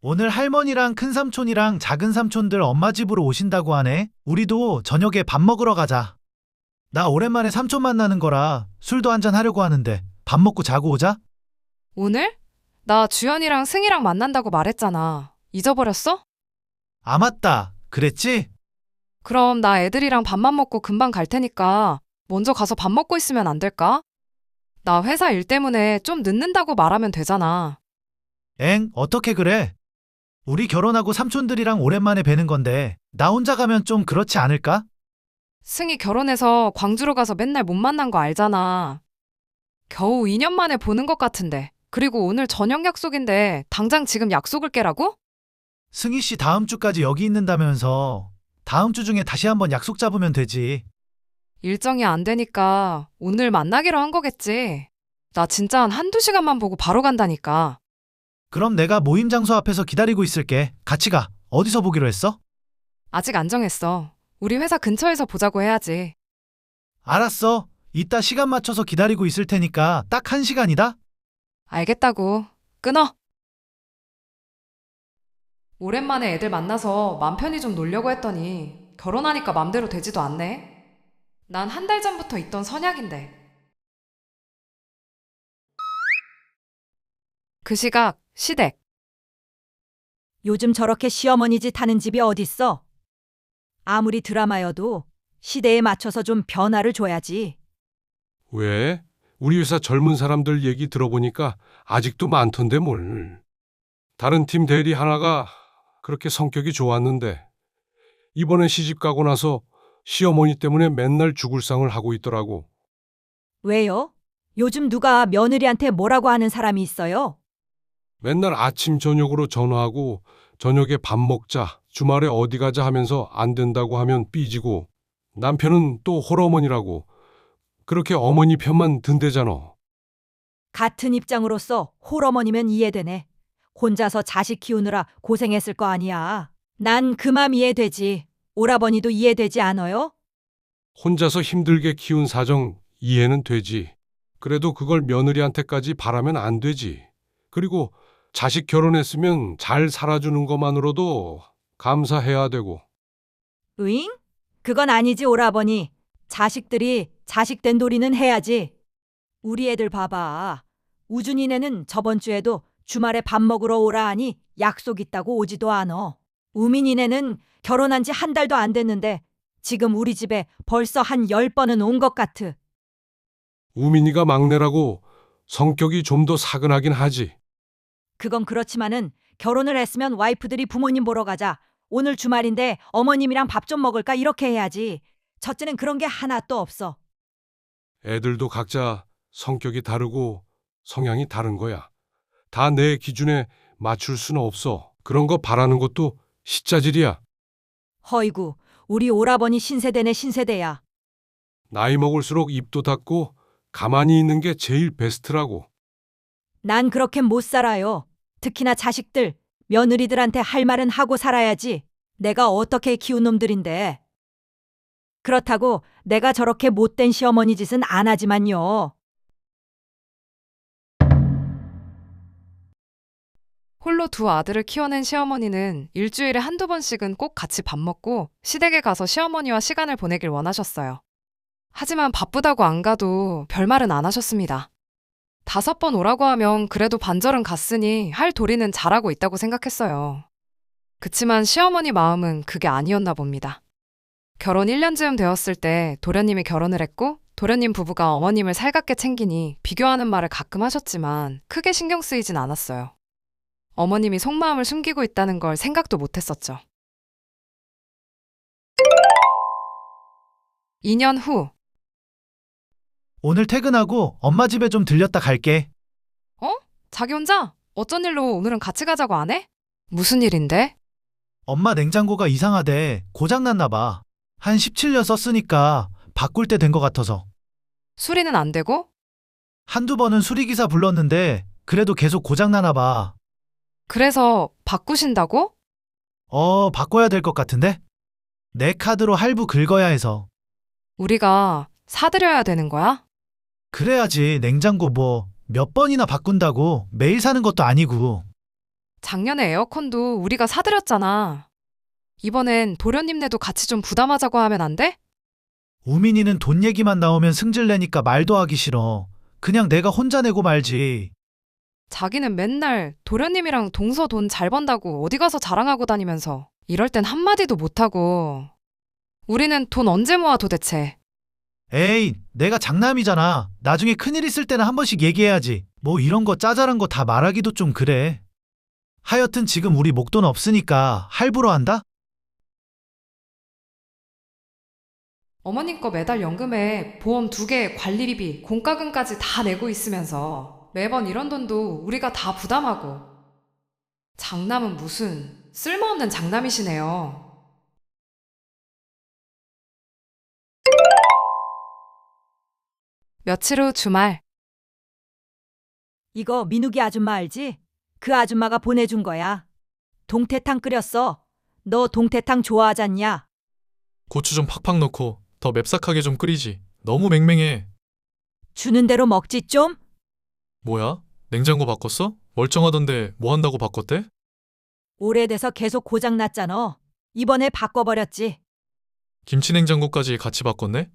오늘 할머니랑 큰 삼촌이랑 작은 삼촌들 엄마 집으로 오신다고 하네. 우리도 저녁에 밥 먹으러 가자. 나 오랜만에 삼촌 만나는 거라 술도 한잔 하려고 하는데 밥 먹고 자고 오자. 오늘? 나 주연이랑 승이랑 만난다고 말했잖아. 잊어버렸어? 아, 맞다. 그랬지? 그럼 나 애들이랑 밥만 먹고 금방 갈 테니까 먼저 가서 밥 먹고 있으면 안 될까? 나 회사 일 때문에 좀 늦는다고 말하면 되잖아. 엥, 어떻게 그래? 우리 결혼하고 삼촌들이랑 오랜만에 뵈는 건데 나 혼자 가면 좀 그렇지 않을까? 승이 결혼해서 광주로 가서 맨날 못 만난 거 알잖아. 겨우 2년 만에 보는 것 같은데. 그리고 오늘 저녁 약속인데 당장 지금 약속을 깨라고? 승희 씨 다음 주까지 여기 있는다면서 다음 주 중에 다시 한번 약속 잡으면 되지. 일정이 안 되니까 오늘 만나기로 한 거겠지. 나 진짜 한 한두 시간만 보고 바로 간다니까. 그럼 내가 모임 장소 앞에서 기다리고 있을게. 같이 가. 어디서 보기로 했어? 아직 안 정했어. 우리 회사 근처에서 보자고 해야지. 알았어. 이따 시간 맞춰서 기다리고 있을 테니까 딱 1시간이다. 알겠다고. 끊어. 오랜만에 애들 만나서 맘 편히 좀 놀려고 했더니 결혼하니까 맘대로 되지도 않네. 난 한 달 전부터 있던 선약인데. 그 시각 시댁. 요즘 저렇게 시어머니 짓 하는 집이 어딨어? 아무리 드라마여도 시대에 맞춰서 좀 변화를 줘야지. 왜? 우리 회사 젊은 사람들 얘기 들어보니까 아직도 많던데 뭘. 다른 팀 대리 하나가 그렇게 성격이 좋았는데 이번에 시집 가고 나서 시어머니 때문에 맨날 죽을 상을 하고 있더라고. 왜요? 요즘 누가 며느리한테 뭐라고 하는 사람이 있어요? 맨날 아침 저녁으로 전화하고 저녁에 밥 먹자, 주말에 어디 가자 하면서 안 된다고 하면 삐지고 남편은 또 홀어머니라고 그렇게 어머니 편만 든대잖아. 같은 입장으로서 홀어머니면 이해되네. 혼자서 자식 키우느라 고생했을 거 아니야. 난 그 맘 이해되지. 오라버니도 이해되지 않아요? 혼자서 힘들게 키운 사정 이해는 되지. 그래도 그걸 며느리한테까지 바라면 안 되지. 그리고 자식 결혼했으면 잘 살아주는 것만으로도 감사해야 되고. 으잉? 그건 아니지, 오라버니. 자식들이 자식된 도리는 해야지. 우리 애들 봐봐. 우준이네는 저번 주에도 주말에 밥 먹으러 오라 하니 약속 있다고 오지도 않어. 우민이네는 결혼한 지 한 달도 안 됐는데 지금 우리 집에 벌써 한 10번은 온 것 같으. 우민이가 막내라고 성격이 좀 더 사근하긴 하지. 그건 그렇지만은 결혼을 했으면 와이프들이 부모님 보러 가자. 오늘 주말인데 어머님이랑 밥 좀 먹을까 이렇게 해야지. 첫째는 그런 게 하나도 없어. 애들도 각자 성격이 다르고 성향이 다른 거야. 다 내 기준에 맞출 수는 없어. 그런 거 바라는 것도 시짜질이야. 허이구, 우리 오라버니 신세대네 신세대야. 나이 먹을수록 입도 닫고 가만히 있는 게 제일 베스트라고. 난 그렇게 못 살아요. 특히나 자식들, 며느리들한테 할 말은 하고 살아야지. 내가 어떻게 키운 놈들인데. 그렇다고 내가 저렇게 못된 시어머니 짓은 안 하지만요. 홀로 두 아들을 키워낸 시어머니는 일주일에 한두 번씩은 꼭 같이 밥 먹고 시댁에 가서 시어머니와 시간을 보내길 원하셨어요. 하지만 바쁘다고 안 가도 별말은 안 하셨습니다. 5번 오라고 하면 그래도 반절은 갔으니 할 도리는 잘하고 있다고 생각했어요. 그치만 시어머니 마음은 그게 아니었나 봅니다. 결혼 1년쯤 되었을 때 도련님이 결혼을 했고 도련님 부부가 어머님을 살갑게 챙기니 비교하는 말을 가끔 하셨지만 크게 신경 쓰이진 않았어요. 어머님이 속마음을 숨기고 있다는 걸 생각도 못했었죠. 2년 후. 오늘 퇴근하고 엄마 집에 좀 들렸다 갈게. 자기 혼자? 어쩐 일로 오늘은 같이 가자고 안 해? 무슨 일인데? 엄마 냉장고가 이상하대. 고장났나 봐. 한 17년 썼으니까 바꿀 때 된 것 같아서. 수리는 안 되고? 한두 번은 수리기사 불렀는데 그래도 계속 고장나나 봐. 그래서 바꾸신다고? 바꿔야 될 것 같은데? 내 카드로 할부 긁어야 해서. 우리가 사드려야 되는 거야? 그래야지 냉장고 뭐 몇 번이나 바꾼다고 매일 사는 것도 아니고. 작년에 에어컨도 우리가 사드렸잖아. 이번엔 도련님네도 같이 좀 부담하자고 하면 안 돼? 우민이는 돈 얘기만 나오면 승질내니까 말도 하기 싫어. 그냥 내가 혼자 내고 말지. 자기는 맨날 도련님이랑 동서 돈 잘 번다고 어디 가서 자랑하고 다니면서 이럴 땐 한마디도 못하고. 우리는 돈 언제 모아 도대체? 에이, 내가 장남이잖아. 나중에 큰일 있을 때는 한 번씩 얘기해야지. 뭐 이런 거 짜잘한 거 다 말하기도 좀 그래. 하여튼 지금 우리 목돈 없으니까 할부로 한다? 어머님 거 매달 연금에 보험 2개, 관리비비, 공과금까지 다 내고 있으면서 매번 이런 돈도 우리가 다 부담하고. 장남은 무슨 쓸모없는 장남이시네요. 며칠 후 주말. 이거 민욱이 아줌마 알지? 그 아줌마가 보내준 거야. 동태탕 끓였어. 너 동태탕 좋아하잖냐? 고추 좀 팍팍 넣고 더 맵싹하게 좀 끓이지. 너무 맹맹해. 주는 대로 먹지 좀? 뭐야? 냉장고 바꿨어? 멀쩡하던데 뭐 한다고 바꿨대? 오래돼서 계속 고장 났잖아. 이번에 바꿔버렸지. 김치 냉장고까지 같이 바꿨네?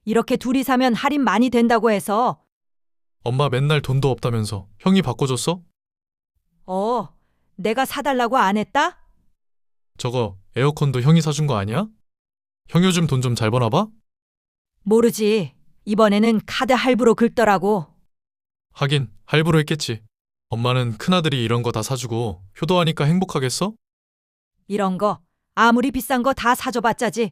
이렇게 둘이 사면 할인 많이 된다고 해서. 엄마 맨날 돈도 없다면서 형이 바꿔줬어? 내가 사달라고 안 했다? 저거 에어컨도 형이 사준 거 아니야? 형 요즘 돈 좀 잘 버나 봐? 모르지. 이번에는 카드 할부로 긁더라고. 하긴 할부로 했겠지. 엄마는 큰아들이 이런 거 다 사주고 효도하니까 행복하겠어? 이런 거 아무리 비싼 거 다 사줘봤자지.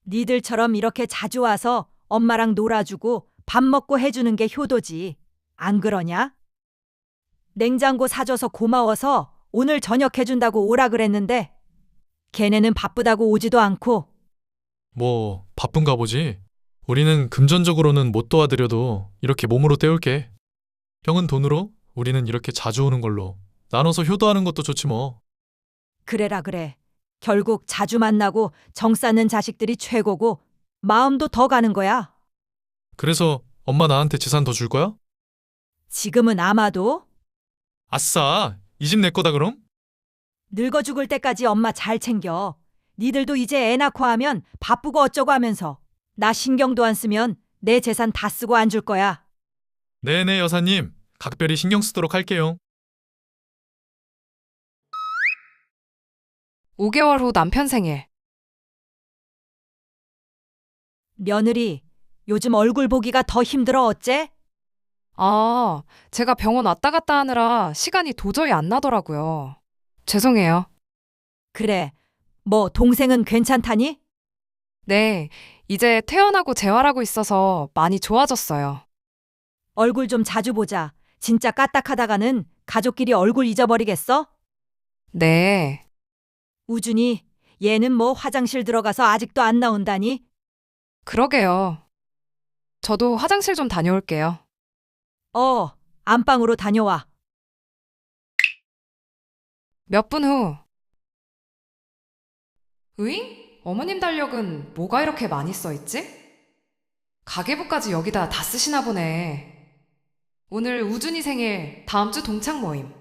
니들처럼 이렇게 자주 와서 엄마랑 놀아주고 밥 먹고 해주는 게 효도지. 안 그러냐? 냉장고 사줘서 고마워서 오늘 저녁 해준다고 오라 그랬는데 걔네는 바쁘다고 오지도 않고. 뭐 바쁜가 보지. 우리는 금전적으로는 못 도와드려도 이렇게 몸으로 때울게. 형은 돈으로, 우리는 이렇게 자주 오는 걸로 나눠서 효도하는 것도 좋지 뭐. 그래라 그래. 결국 자주 만나고 정 쌓는 자식들이 최고고 마음도 더 가는 거야. 그래서 엄마 나한테 재산 더 줄 거야? 지금은 아마도. 아싸! 이 집 내 거다 그럼? 늙어 죽을 때까지 엄마 잘 챙겨. 니들도 이제 애 낳고 하면 바쁘고 어쩌고 하면서 나 신경도 안 쓰면 내 재산 다 쓰고 안 줄 거야. 네네 여사님. 각별히 신경 쓰도록 할게요. 5개월 후 남편 생일. 며느리, 요즘 얼굴 보기가 더 힘들어 어째? 제가 병원 왔다 갔다 하느라 시간이 도저히 안 나더라고요. 죄송해요. 그래, 뭐 동생은 괜찮다니? 네, 이제 퇴원하고 재활하고 있어서 많이 좋아졌어요. 얼굴 좀 자주 보자. 진짜 까딱하다가는 가족끼리 얼굴 잊어버리겠어? 네, 우준이, 얘는 뭐 화장실 들어가서 아직도 안 나온다니? 그러게요. 저도 화장실 좀 다녀올게요. 안방으로 다녀와. 몇 분 후. 으잉? 어머님 달력은 뭐가 이렇게 많이 써있지? 가계부까지 여기다 다 쓰시나 보네. 오늘 우준이 생일, 다음 주 동창 모임.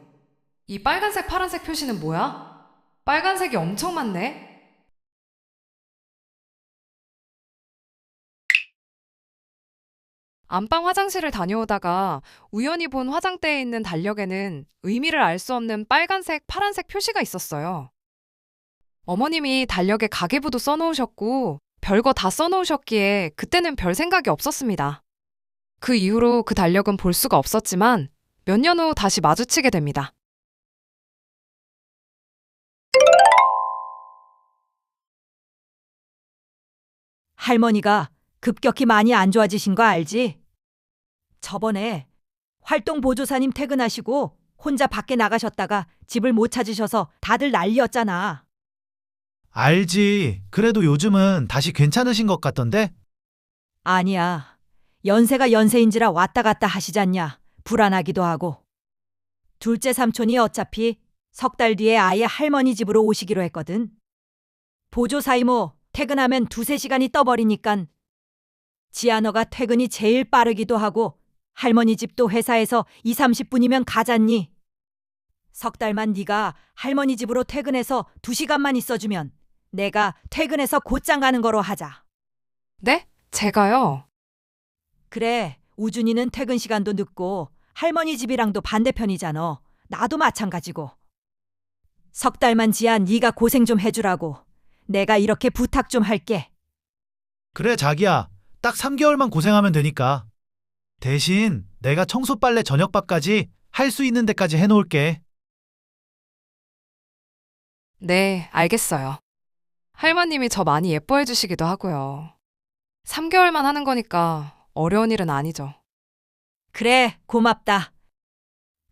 이 빨간색, 파란색 표시는 뭐야? 빨간색이 엄청 많네. 안방 화장실을 다녀오다가 우연히 본 화장대에 있는 달력에는 의미를 알 수 없는 빨간색, 파란색 표시가 있었어요. 어머님이 달력에 가계부도 써놓으셨고 별거 다 써놓으셨기에 그때는 별 생각이 없었습니다. 그 이후로 그 달력은 볼 수가 없었지만 몇 년 후 다시 마주치게 됩니다. 할머니가 급격히 많이 안 좋아지신 거 알지? 저번에 활동보조사님 퇴근하시고 혼자 밖에 나가셨다가 집을 못 찾으셔서 다들 난리였잖아. 알지. 그래도 요즘은 다시 괜찮으신 것 같던데? 아니야. 연세가 연세인지라 왔다 갔다 하시잖냐. 불안하기도 하고. 둘째 삼촌이 어차피 3달 뒤에 아예 할머니 집으로 오시기로 했거든. 보조사 이모 퇴근하면 2-3시간이 떠버리니깐 지아너가 퇴근이 제일 빠르기도 하고 할머니 집도 회사에서 20-30분이면 가잖니. 석 달만 네가 할머니 집으로 퇴근해서 2시간만 있어주면 내가 퇴근해서 곧장 가는 거로 하자. 네? 제가요? 그래, 우준이는 퇴근 시간도 늦고 할머니 집이랑도 반대편이잖아. 나도 마찬가지고. 석 달만 지야 네가 고생 좀 해주라고. 내가 이렇게 부탁 좀 할게. 그래, 자기야. 딱 3개월만 고생하면 되니까. 대신 내가 청소 빨래 저녁밥까지 할 수 있는 데까지 해놓을게. 네, 알겠어요. 할머님이 저 많이 예뻐해 주시기도 하고요. 3개월만 하는 거니까 어려운 일은 아니죠. 그래, 고맙다.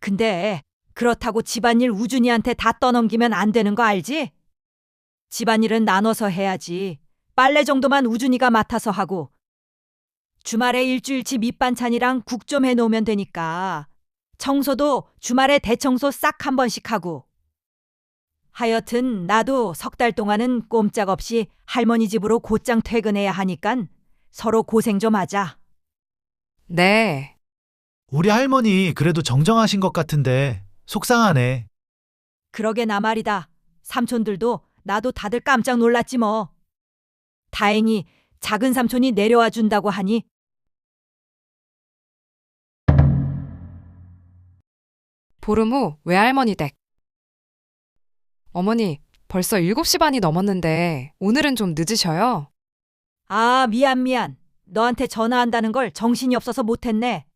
근데 그렇다고 집안일 우준이한테 다 떠넘기면 안 되는 거 알지? 집안일은 나눠서 해야지. 빨래 정도만 우준이가 맡아서 하고 주말에 일주일치 밑반찬이랑 국 좀 해놓으면 되니까 청소도 주말에 대청소 싹 한 번씩 하고. 하여튼 나도 석 달 동안은 꼼짝없이 할머니 집으로 곧장 퇴근해야 하니깐 서로 고생 좀 하자. 네. 우리 할머니 그래도 정정하신 것 같은데 속상하네. 그러게 나 말이다. 삼촌들도 나도 다들 깜짝 놀랐지 뭐. 다행히 작은 삼촌이 내려와 준다고 하니. 보름 후 외할머니 댁. 어머니, 벌써 7시 반이 넘었는데 오늘은 좀 늦으셔요? 아, 미안. 너한테 전화한다는 걸 정신이 없어서 못했네.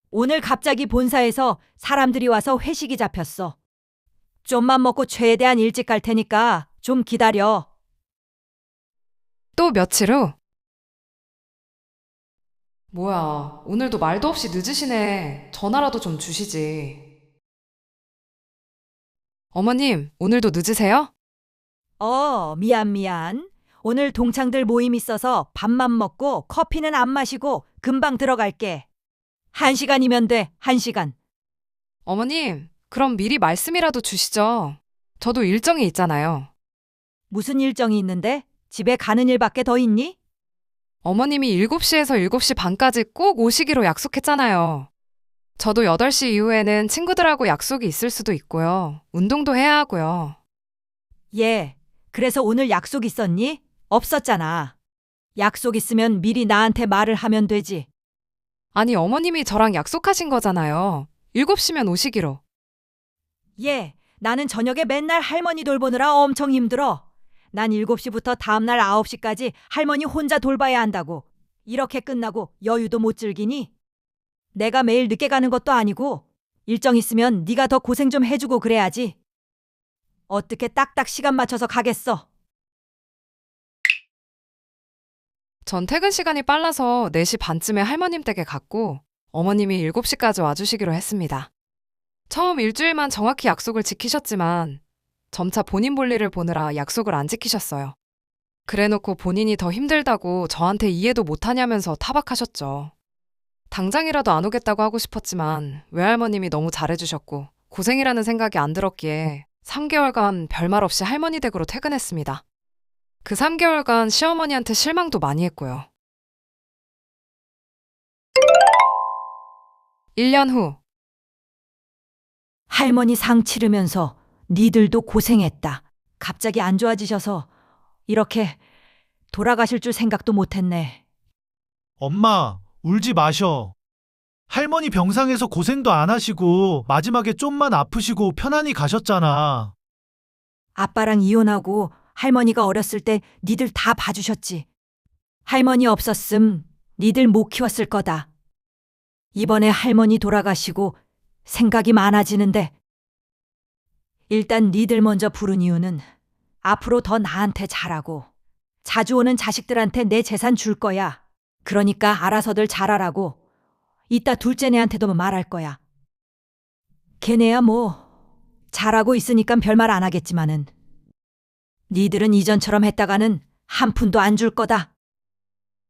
오늘 갑자기 본사에서 사람들이 와서 회식이 잡혔어. 좀만 먹고 최대한 일찍 갈 테니까 좀 기다려. 또 며칠 후. 뭐야, 오늘도 말도 없이 늦으시네. 전화라도 좀 주시지. 어머님, 오늘도 늦으세요? 미안. 오늘 동창들 모임 있어서 밥만 먹고 커피는 안 마시고 금방 들어갈게. 1시간이면 돼, 1시간. 어머님, 그럼 미리 말씀이라도 주시죠. 저도 일정이 있잖아요. 무슨 일정이 있는데? 집에 가는 일밖에 더 있니? 어머님이 7시에서 7시 반까지 꼭 오시기로 약속했잖아요. 저도 8시 이후에는 친구들하고 약속이 있을 수도 있고요. 운동도 해야 하고요. 예, 그래서 오늘 약속 있었니? 없었잖아. 약속 있으면 미리 나한테 말을 하면 되지. 아니, 어머님이 저랑 약속하신 거잖아요. 7시면 오시기로. 예, 나는 저녁에 맨날 할머니 돌보느라 엄청 힘들어. 난 7시부터 다음날 9시까지 할머니 혼자 돌봐야 한다고. 이렇게 끝나고 여유도 못 즐기니? 내가 매일 늦게 가는 것도 아니고 일정 있으면 네가 더 고생 좀 해주고 그래야지. 어떻게 딱딱 시간 맞춰서 가겠어? 전 퇴근 시간이 빨라서 4시 반쯤에 할머님 댁에 갔고 어머님이 7시까지 와주시기로 했습니다. 처음 일주일만 정확히 약속을 지키셨지만 점차 본인 볼일을 보느라 약속을 안 지키셨어요. 그래놓고 본인이 더 힘들다고 저한테 이해도 못하냐면서 타박하셨죠. 당장이라도 안 오겠다고 하고 싶었지만 외할머님이 너무 잘해주셨고 고생이라는 생각이 안 들었기에 3개월간 별말 없이 할머니 댁으로 퇴근했습니다. 그 3개월간 시어머니한테 실망도 많이 했고요. 1년 후. 할머니 상 치르면서 니들도 고생했다. 갑자기 안 좋아지셔서 이렇게 돌아가실 줄 생각도 못했네. 엄마, 울지 마셔. 할머니 병상에서 고생도 안 하시고 마지막에 좀만 아프시고 편안히 가셨잖아. 아빠랑 이혼하고 할머니가 어렸을 때 니들 다 봐주셨지. 할머니 없었음 니들 못 키웠을 거다. 이번에 할머니 돌아가시고 생각이 많아지는데 일단 니들 먼저 부른 이유는 앞으로 더 나한테 잘하고 자주 오는 자식들한테 내 재산 줄 거야. 그러니까 알아서들 잘하라고. 이따 둘째네한테도 말할 거야. 걔네야 뭐 잘하고 있으니까 별말 안 하겠지만은 니들은 이전처럼 했다가는 한 푼도 안 줄 거다.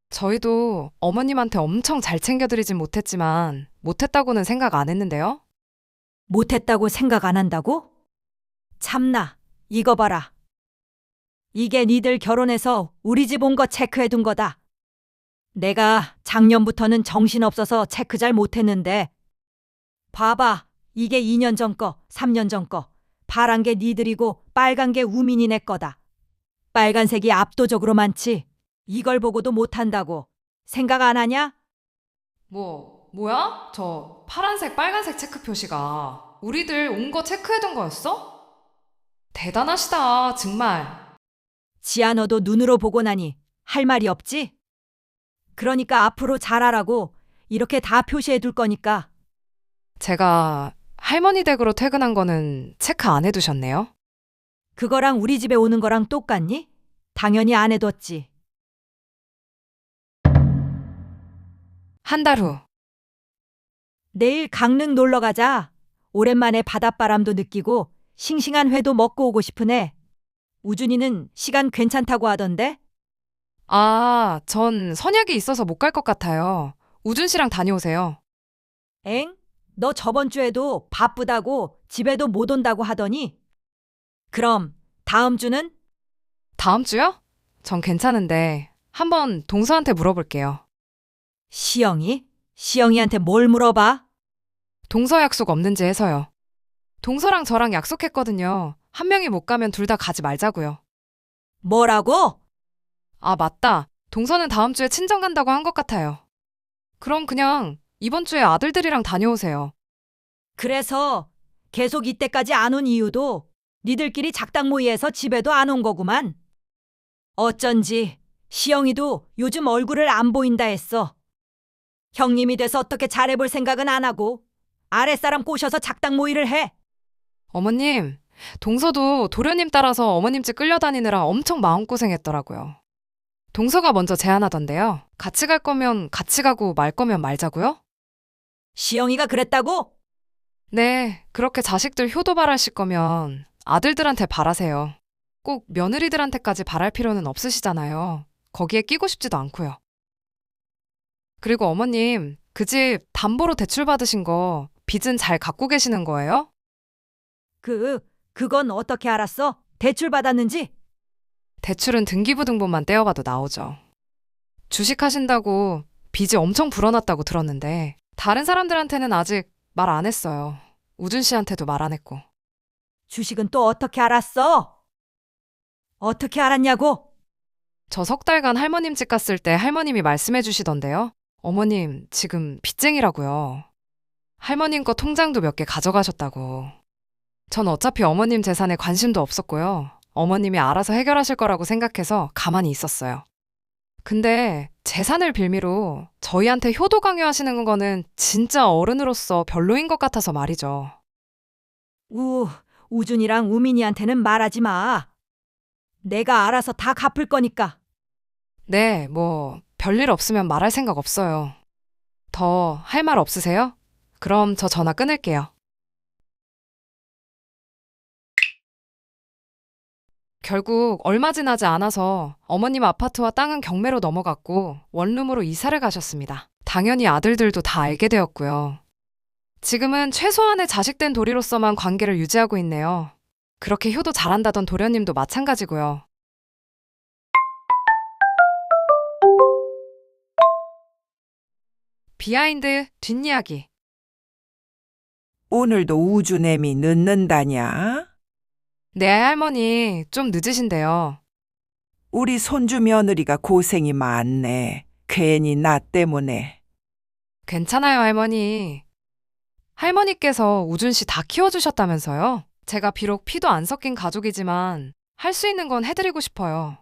저희도 어머님한테 엄청 잘 챙겨드리진 못했지만 못했다고는 생각 안 했는데요. 못했다고 생각 안 한다고? 참나, 이거 봐라. 이게 니들 결혼해서 우리 집 온 거 체크해둔 거다. 내가 작년부터는 정신없어서 체크 잘 못했는데 봐봐, 이게 2년 전 거, 3년 전 거. 파란 게 니들이고 빨간 게 우민이네 거다. 빨간색이 압도적으로 많지. 이걸 보고도 못한다고. 생각 안 하냐? 뭐야? 저 파란색, 빨간색 체크 표시가 우리들 온 거 체크해둔 거였어? 대단하시다, 정말. 지아 너도 눈으로 보고 나니 할 말이 없지? 그러니까 앞으로 잘하라고 이렇게 다 표시해 둘 거니까. 제가 할머니 댁으로 퇴근한 거는 체크 안 해두셨네요? 그거랑 우리 집에 오는 거랑 똑같니? 당연히 안 해뒀지. 한 달 후. 내일 강릉 놀러 가자. 오랜만에 바닷바람도 느끼고 싱싱한 회도 먹고 오고 싶으네. 우준이는 시간 괜찮다고 하던데? 아, 전 선약이 있어서 못 갈 것 같아요. 우준 씨랑 다녀오세요. 엥? 너 저번 주에도 바쁘다고 집에도 못 온다고 하더니? 그럼 다음 주는? 다음 주요? 전 괜찮은데 한번 동서한테 물어볼게요. 시영이? 시영이한테 뭘 물어봐? 동서 약속 없는지 해서요. 동서랑 저랑 약속했거든요. 한 명이 못 가면 둘 다 가지 말자고요. 뭐라고? 아, 맞다. 동서는 다음 주에 친정 간다고 한 것 같아요. 그럼 그냥 이번 주에 아들들이랑 다녀오세요. 그래서 계속 이때까지 안 온 이유도 니들끼리 작당 모의해서 집에도 안 온 거구만. 어쩐지 시영이도 요즘 얼굴을 안 보인다 했어. 형님이 돼서 어떻게 잘해볼 생각은 안 하고 아랫사람 꼬셔서 작당 모의를 해. 어머님, 동서도 도련님 따라서 어머님 집 끌려다니느라 엄청 마음고생했더라고요. 동서가 먼저 제안하던데요. 같이 갈 거면 같이 가고 말 거면 말자고요? 시영이가 그랬다고? 네, 그렇게 자식들 효도 바라실 거면 아들들한테 바라세요. 꼭 며느리들한테까지 바랄 필요는 없으시잖아요. 거기에 끼고 싶지도 않고요. 그리고 어머님, 그 집 담보로 대출 받으신 거 빚은 잘 갚고 계시는 거예요? 그건 어떻게 알았어? 대출 받았는지? 대출은 등기부등본만 떼어봐도 나오죠. 주식하신다고 빚이 엄청 불어났다고 들었는데 다른 사람들한테는 아직 말 안 했어요. 우준 씨한테도 말 안 했고. 주식은 또 어떻게 알았어? 어떻게 알았냐고? 저 석 달간 할머님 집 갔을 때 할머님이 말씀해 주시던데요. 어머님, 지금 빚쟁이라고요. 할머님 거 통장도 몇 개 가져가셨다고. 전 어차피 어머님 재산에 관심도 없었고요. 어머님이 알아서 해결하실 거라고 생각해서 가만히 있었어요. 근데 재산을 빌미로 저희한테 효도 강요하시는 거는 진짜 어른으로서 별로인 것 같아서 말이죠. 우준이랑 우민이한테는 말하지 마. 내가 알아서 다 갚을 거니까. 네, 별일 없으면 말할 생각 없어요. 더 할 말 없으세요? 그럼 저 전화 끊을게요. 결국 얼마 지나지 않아서 어머님 아파트와 땅은 경매로 넘어갔고 원룸으로 이사를 가셨습니다. 당연히 아들들도 다 알게 되었고요. 지금은 최소한의 자식된 도리로서만 관계를 유지하고 있네요. 그렇게 효도 잘한다던 도련님도 마찬가지고요. 비하인드 뒷이야기. 오늘도 우주냄이 늦는다냐? 네, 할머니, 좀 늦으신데요. 우리 손주 며느리가 고생이 많네. 괜히 나 때문에. 괜찮아요, 할머니. 할머니께서 우준 씨 다 키워주셨다면서요? 제가 비록 피도 안 섞인 가족이지만 할 수 있는 건 해드리고 싶어요.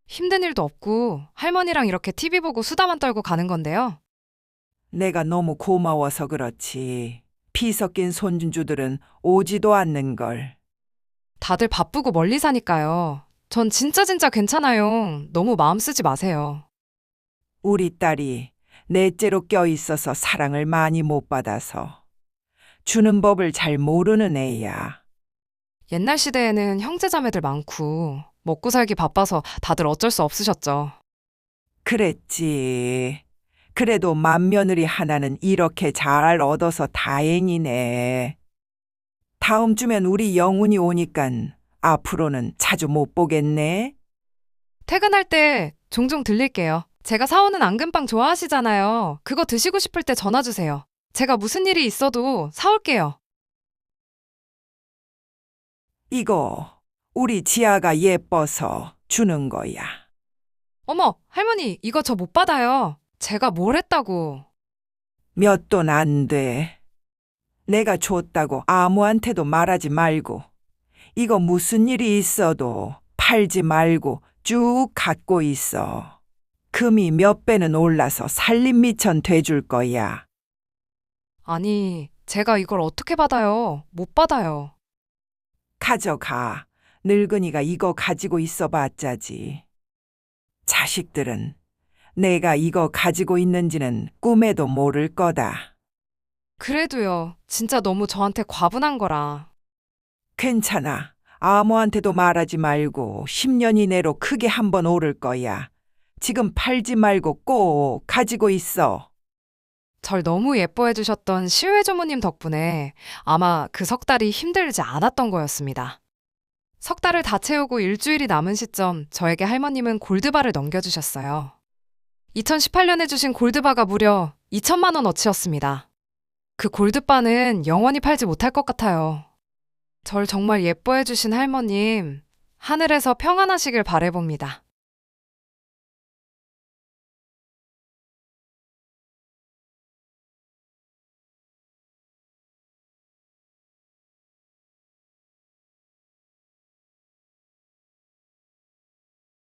힘든 일도 없고 할머니랑 이렇게 TV 보고 수다만 떨고 가는 건데요. 내가 너무 고마워서 그렇지. 피 섞인 손주들은 오지도 않는걸. 다들 바쁘고 멀리 사니까요. 전 진짜 괜찮아요. 너무 마음 쓰지 마세요. 우리 딸이 넷째로 껴있어서 사랑을 많이 못 받아서 주는 법을 잘 모르는 애야. 옛날 시대에는 형제자매들 많고 먹고 살기 바빠서 다들 어쩔 수 없으셨죠. 그랬지. 그래도 맏며느리 하나는 이렇게 잘 얻어서 다행이네. 다음 주면 우리 영훈이 오니깐 앞으로는 자주 못 보겠네. 퇴근할 때 종종 들릴게요. 제가 사오는 앙금빵 좋아하시잖아요. 그거 드시고 싶을 때 전화 주세요. 제가 무슨 일이 있어도 사올게요. 이거 우리 지아가 예뻐서 주는 거야. 어머, 할머니, 이거 저 못 받아요. 제가 뭘 했다고. 몇 돈 안 돼. 내가 줬다고 아무한테도 말하지 말고, 이거 무슨 일이 있어도 팔지 말고 쭉 갖고 있어. 금이 몇 배는 올라서 살림미천 돼줄 거야. 아니, 제가 이걸 어떻게 받아요? 못 받아요. 가져가. 늙은이가 이거 가지고 있어 봤자지. 자식들은 내가 이거 가지고 있는지는 꿈에도 모를 거다. 그래도요, 진짜 너무 저한테 과분한 거라. 괜찮아. 아무한테도 말하지 말고 10년 이내로 크게 한번 오를 거야. 지금 팔지 말고 꼭 가지고 있어. 절 너무 예뻐해 주셨던 시외조모님 덕분에 아마 그 석 달이 힘들지 않았던 거였습니다. 석 달을 다 채우고 일주일이 남은 시점 저에게 할머님은 골드바를 넘겨주셨어요. 2018년에 주신 골드바가 무려 2천만 원어치였습니다. 그 골드바는 영원히 팔지 못할 것 같아요. 절 정말 예뻐해 주신 할머님, 하늘에서 평안하시길 바라봅니다.